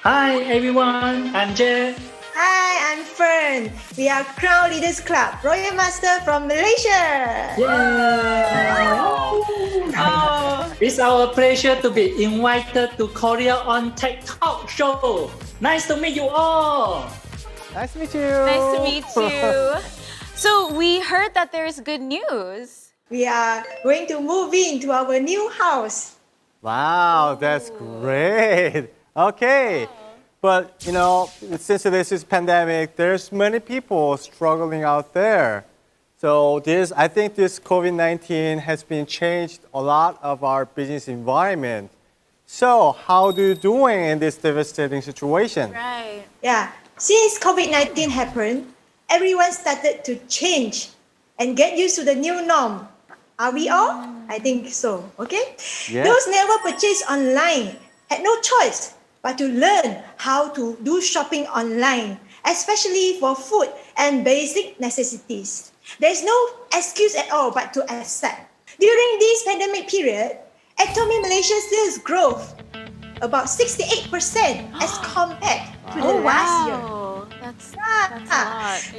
Hi everyone, I'm Jay. Hi, I'm Fern. We are Crown Leaders Club, Royal Master from Malaysia. Yay! Oh, It's our pleasure to be invited to Korea on Tech Talk Show. Nice to meet you all. Nice to meet you. nice to meet you. So we heard that there's good news. We are going to move into our new house. Wow, that's great. Okay. But, since this is pandemic, there's many people struggling out there. So I think this COVID-19 has been changed a lot of our business environment. So how do you doing in this devastating situation? Right. Yeah, since COVID-19 happened, everyone started to change and get used to the new norm. Are we all? I think so, okay? Yes. Those never purchased online had no choice but to learn how to do shopping online, especially for food and basic necessities. There's no excuse at all but to accept. During this pandemic period, ATOMY Malaysia sales growth about 68% as compared to the last year. That's a lot.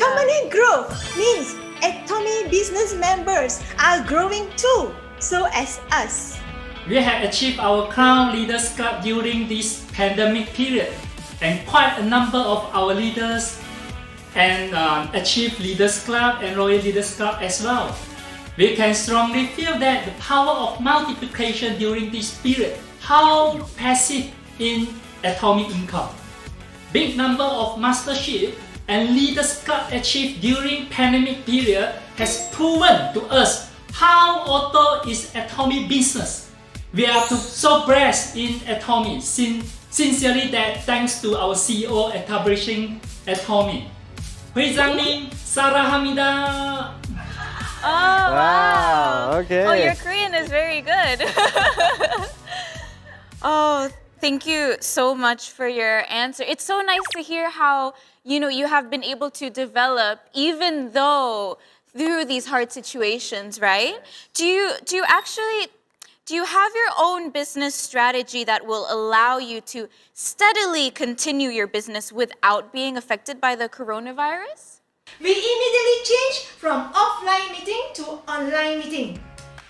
Company growth means ATOMY business members are growing too, so as us. We have achieved our Crown Leaders Club during this pandemic period, and quite a number of our leaders and achieved Leaders Club and Royal Leaders Club as well. We can strongly feel that the power of multiplication during this period, how passive in ATOMY income. Big number of mastership and Leaders Club achieved during pandemic period has proven to us how auto is ATOMY business. We are so blessed in ATOMY. Sincerely that thanks to our CEO establishing ATOMY. 회장님 사랑합니다. Oh, wow. Wow, okay. Oh, your Korean is very good. Oh, thank you so much for your answer. It's so nice to hear how, you have been able to develop even though through these hard situations, right? Do you have your own business strategy that will allow you to steadily continue your business without being affected by the coronavirus? We immediately changed from offline meeting to online meeting.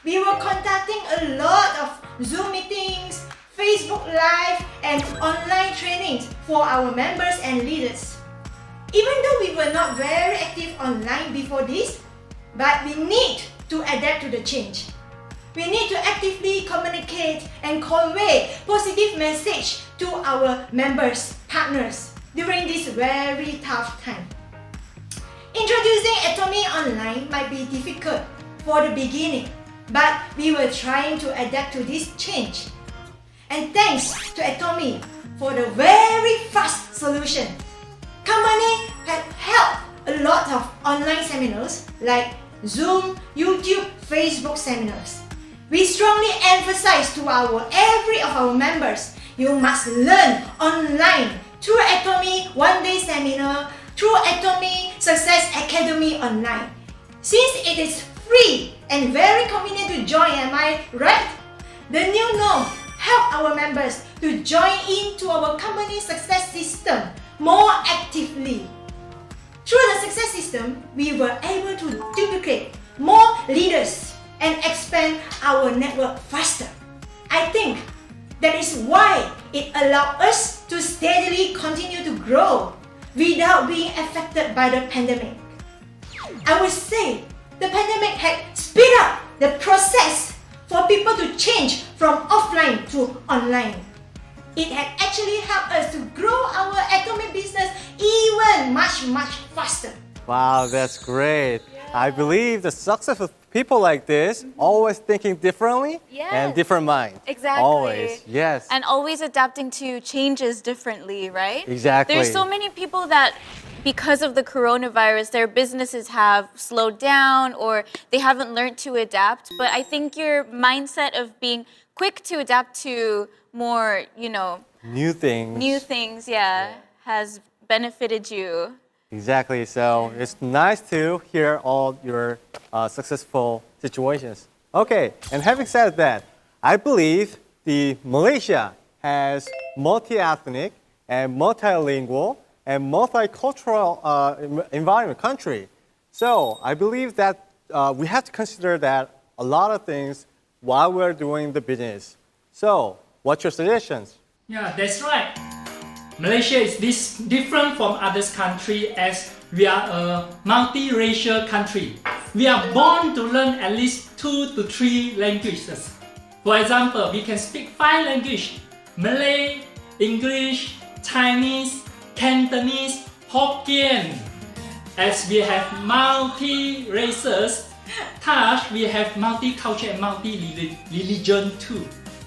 We were conducting a lot of Zoom meetings, Facebook Live, and online trainings for our members and leaders. Even though we were not very active online before this, but we need to adapt to the change. We need to actively communicate and convey positive message to our members, partners during this very tough time. Introducing ATOMY online might be difficult for the beginning, but we were trying to adapt to this change. And thanks to ATOMY for the very fast solution. Company had held a lot of online seminars like Zoom, YouTube, Facebook seminars. We strongly emphasize to every of our members, you must learn online through ATOMY one-day seminar, through ATOMY Success Academy online. Since it is free and very convenient to join, am I right? The new norm help our members to join into our company success system more actively. Through the success system, we were able to duplicate more leaders and expand our network faster. I think that is why it allowed us to steadily continue to grow without being affected by the pandemic. I would say the pandemic had sped up the process for people to change from offline to online. It had actually helped us to grow our ATOMY business even much faster. Wow, that's great. I believe the success of people like this, always thinking differently and Yes. different mind. Exactly. Always, yes. And always adapting to changes differently, right? Exactly. There's so many people that, because of the coronavirus, their businesses have slowed down or they haven't learned to adapt. But I think your mindset of being quick to adapt to more, New things. new things, has benefited you. Exactly. So it's nice to hear all your successful situations. Okay. And having said that, I believe the Malaysia has multi-ethnic and multilingual and multicultural environment country. So I believe that we have to consider that a lot of things while we're doing the business. So what's your suggestions? Yeah, that's right. Malaysia is different from other countries as we are a multiracial country. We are born to learn at least 2 to 3 languages. For example, we can speak 5 languages: Malay, English, Chinese, Cantonese, Hokkien. As we have multi-races, thus we have multicultural and multi-religion too.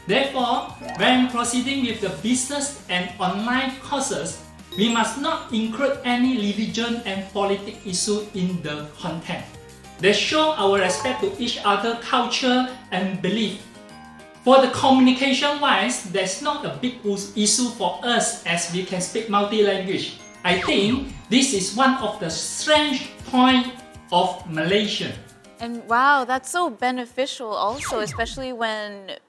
Therefore, when proceeding with the business and online courses, we must not include any religion and politics issue in the content. They show our respect to each other culture and belief. For the communication wise, there's not a big issue for us as we can speak multi-language. I think this is one of the strength points of Malaysia. And wow, that's so beneficial also, especially when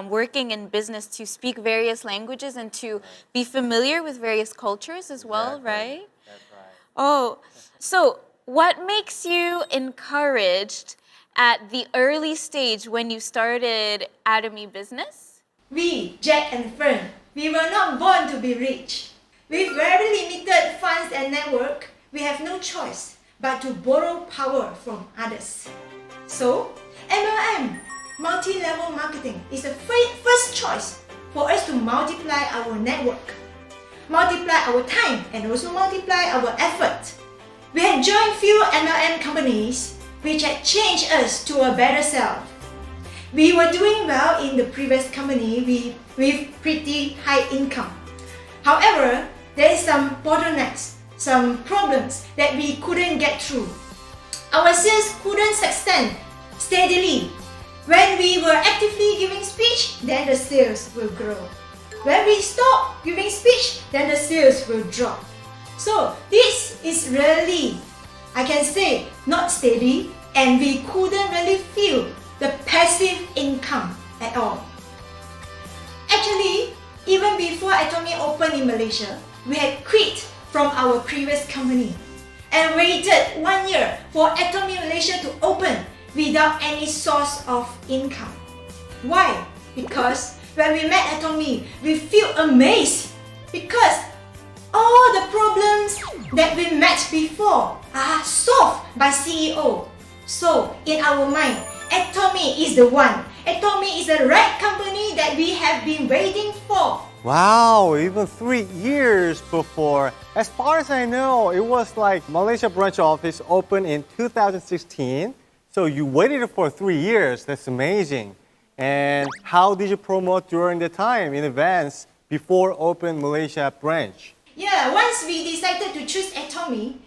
working in business, to speak various languages and to be familiar with various cultures as well, right? That's right. Oh, so what makes you encouraged at the early stage when you started ATOMY business? We, Jack and Fern, we were not born to be rich. With very limited funds and network, we have no choice but to borrow power from others. So, MLM, multi-level marketing, is the first choice for us to multiply our network, multiply our time, and also multiply our effort. We had joined few MLM companies which had changed us to a better self. We were doing well in the previous company with pretty high income. However, there is some bottlenecks, some problems that we couldn't get through. Our sales couldn't sustain steadily. When we were actively giving speech, then the sales will grow. When we stop giving speech, then the sales will drop. So this is really, I can say, not steady, and we couldn't really feel the passive income at all. Actually, even before ATOMY opened in Malaysia, we had quit from our previous company and waited 1 year for ATOMY Malaysia to open without any source of income. Why? Because when we met ATOMY, we feel amazed because all the problems that we met before are solved by CEO. So in our mind, ATOMY is the one. ATOMY is the right company that we have been waiting for. Wow, even 3 years before. As far as I know, it was like Malaysia branch office opened in 2016. So you waited for 3 years. That's amazing. And how did you promote during the time in advance before open Malaysia branch? Yeah, once we decided to choose ATOMY,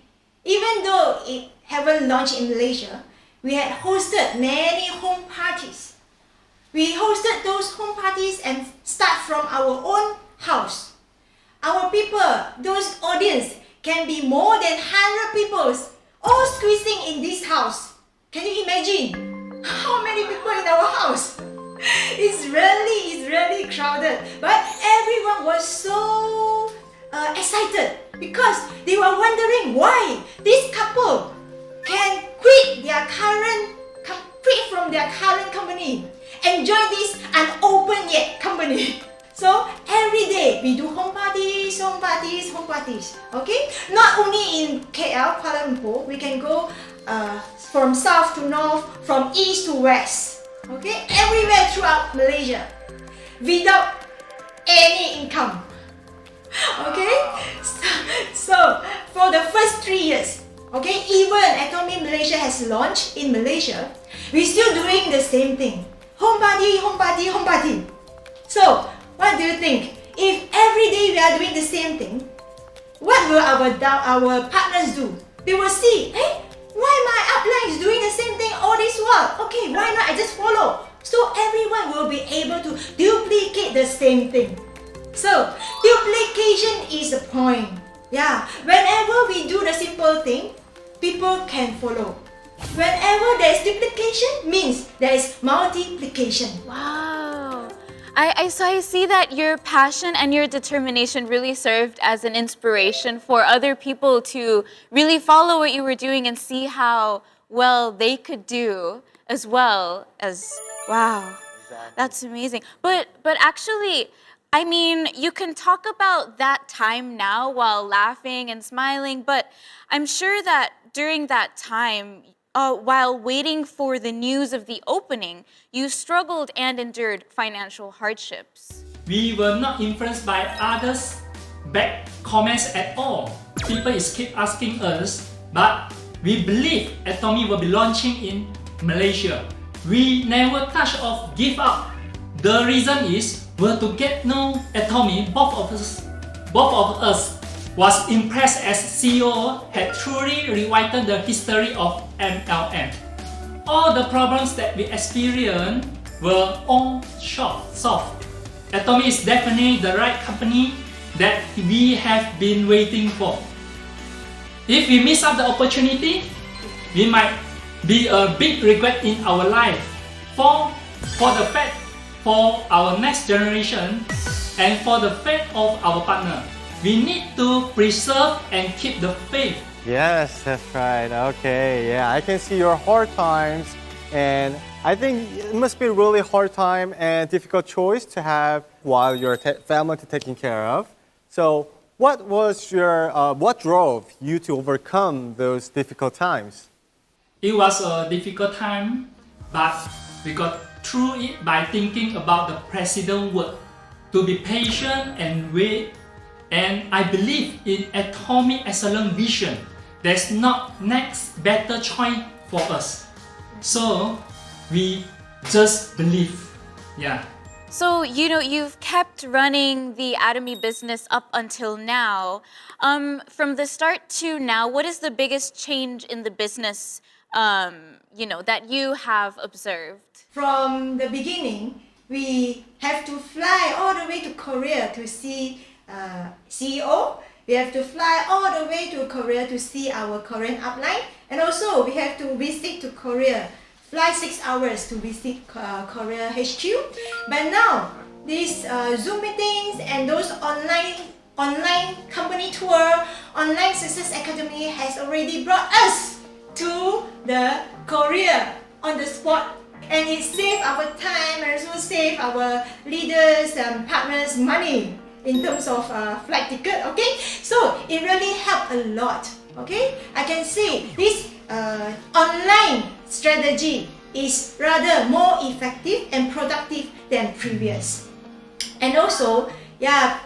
even though it haven't launched in Malaysia, we had hosted many home parties. We hosted those home parties and start from our own house. Our people, those audience, can be more than 100 people all squeezing in this house. Can you imagine how many people in our house? It's really crowded. But everyone was so excited because they were wondering why this couple can quit from their current company and join this unopened yet company. So every day we do home parties. Okay? Not only in KL, Kuala Lumpur, we can go from south to north, from east to west. Okay? Everywhere throughout Malaysia without any income. Okay? So for the first 3 years, okay, even ATOMY Malaysia has launched in Malaysia, we're still doing the same thing. Home party. So, what do you think? If every day we are doing the same thing, what will our partners do? They will see, hey, why my upline is doing the same thing all this while? Okay, why not I just follow? So everyone will be able to duplicate the same thing. So, duplication is the point. Yeah, whenever we do the simple thing, people can follow. Whenever there is duplication, means there is multiplication. Wow. I see that your passion and your determination really served as an inspiration for other people to really follow what you were doing and see how well they could do as well as, wow, that's amazing. But actually, I mean, you can talk about that time now while laughing and smiling, but I'm sure that during that time, while waiting for the news of the opening, you struggled and endured financial hardships. We were not influenced by others' bad comments at all. People is keep asking us, but we believe ATOMY will be launching in Malaysia. We never touch or give up. The reason is we're to get know ATOMY. Both of us was impressed as CEO had truly rewritten the history of MLM. All the problems that we experienced were all solved. ATOMY is definitely the right company that we have been waiting for. If we miss out the opportunity, we might be a big regret in our life. For our next generation and for the fate of our partner, we need to preserve and keep the faith. Yes, that's right. Okay, yeah, I can see your hard times, and I think it must be a really hard time and difficult choice to have while your family is taken care of. So, what drove you to overcome those difficult times? It was a difficult time, but we got through it by thinking about the president's word, to be patient and wait. And I believe in ATOMY excellent vision. There's not next better choice for us. So we just believe. Yeah. So, you've kept running the ATOMY business up until now. From the start to now, what is the biggest change in the business, that you have observed? From the beginning, we have to fly all the way to Korea to see CEO. We have to fly all the way to Korea to see our Korean upline, and also we have to visit to Korea, fly 6 hours to visit Korea HQ. But now these Zoom meetings and those online company tour, online success academy has already brought us to the Korea on the spot, and it saved our time and also saved our leaders and partners money in terms of flight ticket. Okay, so it really helped a lot. Okay, I can say this online strategy is rather more effective and productive than previous. And also,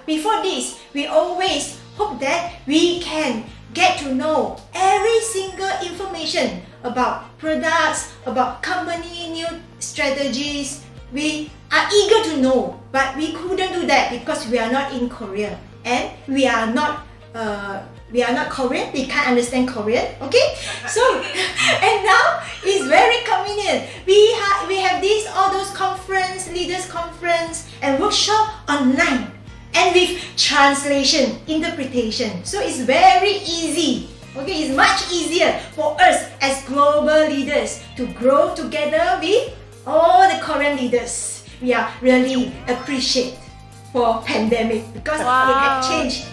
before this, we always hope that we can get to know every single information about products, about company new strategies. We are eager to know, but we couldn't do that because we are not in Korea and we are not Korean. We can't understand Korean. Okay, so and now it's very convenient. We have all those leaders conference and workshop online and with translation, interpretation. So it's very easy. Okay, it's much easier for us as global leaders to grow together with all the Korean leaders. We are really appreciate for pandemic because it had changed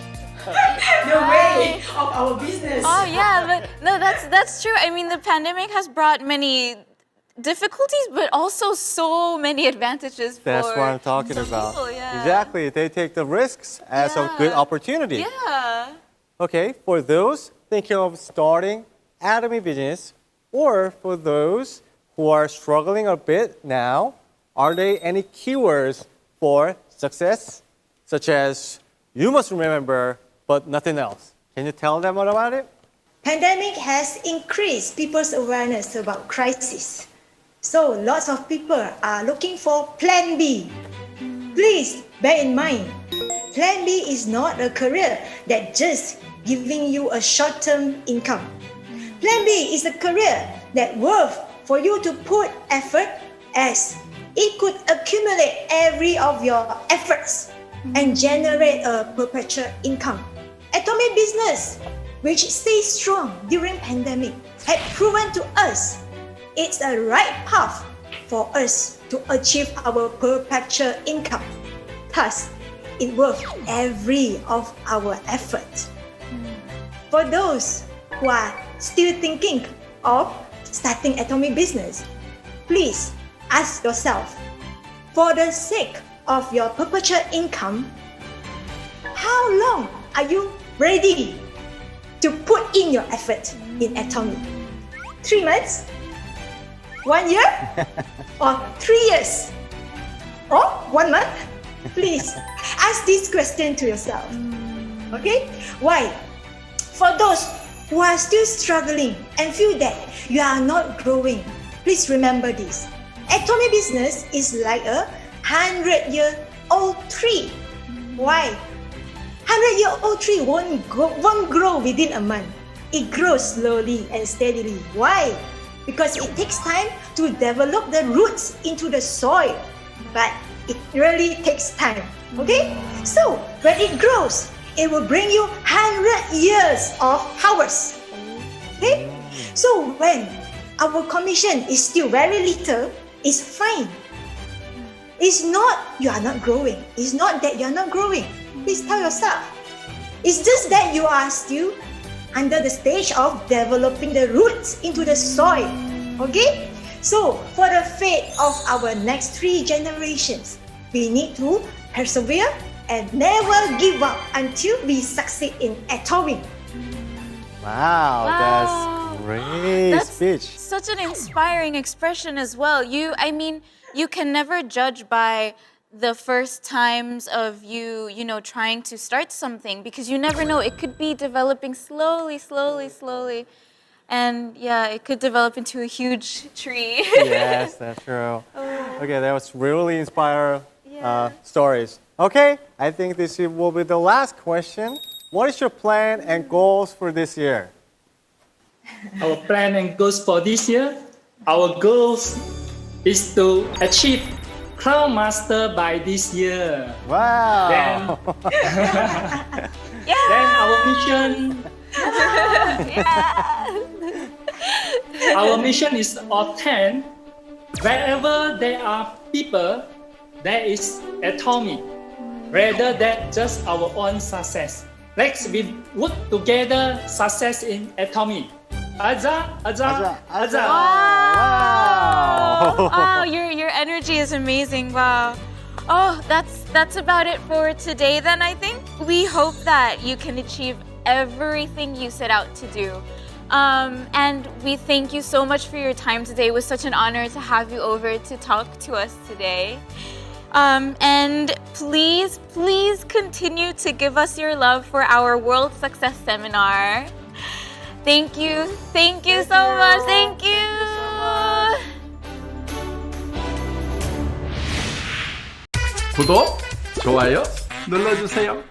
the way of our business. Oh yeah, but no, that's true. I mean, the pandemic has brought many difficulties, but also so many advantages for That's what I'm talking some about. people, yeah. Exactly, they take the risks as a good opportunity. Yeah. Okay, for those thinking of starting ATOMY business, or for those who are struggling a bit now, are there any keywords for success, such as you must remember, but nothing else? Can you tell them about it? Pandemic has increased people's awareness about crisis. So lots of people are looking for Plan B. Please bear in mind, Plan B is not a career that just giving you a short-term income. Plan B is a career that worth for you to put effort, as it could accumulate every of your efforts and generate a perpetual income. ATOMY business, which stays strong during pandemic, had proven to us it's a right path for us to achieve our perpetual income. Thus, it worth every of our effort. For those who are still thinking of starting ATOMY business, please ask yourself, for the sake of your perpetual income, how long are you ready to put in your effort in ATOMY? 3 months? 1 year? Or 3 years? Or 1 month? Please ask this question to yourself. Okay? Why? For those who are still struggling and feel that you are not growing, please remember this. ATOMY business is like a 100-year-old tree. Why? 100-year-old tree won't grow within a month. It grows slowly and steadily. Why? Because it takes time to develop the roots into the soil. But it really takes time. Okay? So, when it grows, it will bring you 100 years of harvest. Okay? So, when our commission is still very little, it's fine. It's not you are not growing. It's not that you are not growing. Please tell yourself. It's just that you are still under the stage of developing the roots into the soil. Okay? So, for the fate of our next 3 generations, we need to persevere and never give up until we succeed in ATOMY. Wow, Wow. that's great That's speech. such an inspiring expression as well. You can never judge by the first times of you trying to start something, because you never know. It could be developing slowly. And yeah, it could develop into a huge tree. Yes, that's true. Okay, that was really inspiring stories. Okay, I think this will be the last question. What is your plan and goals for this year? Our plan and goals for this year, our goals is to achieve Crown Master by this year. Wow. Then our mission, our mission is to obtain wherever there are people, there is ATOMY, rather than just our own success. Let's we work together success in ATOMY. Aja. Wow, your energy is amazing. Wow. Oh, that's about it for today then, I think. We hope that you can achieve everything you set out to do. And we thank you so much for your time today. It was such an honor to have you over to talk to us today. And please continue to give us your love for our World Success Seminar. Thank you so much. Thank you. 구독, 좋아요 눌러주세요.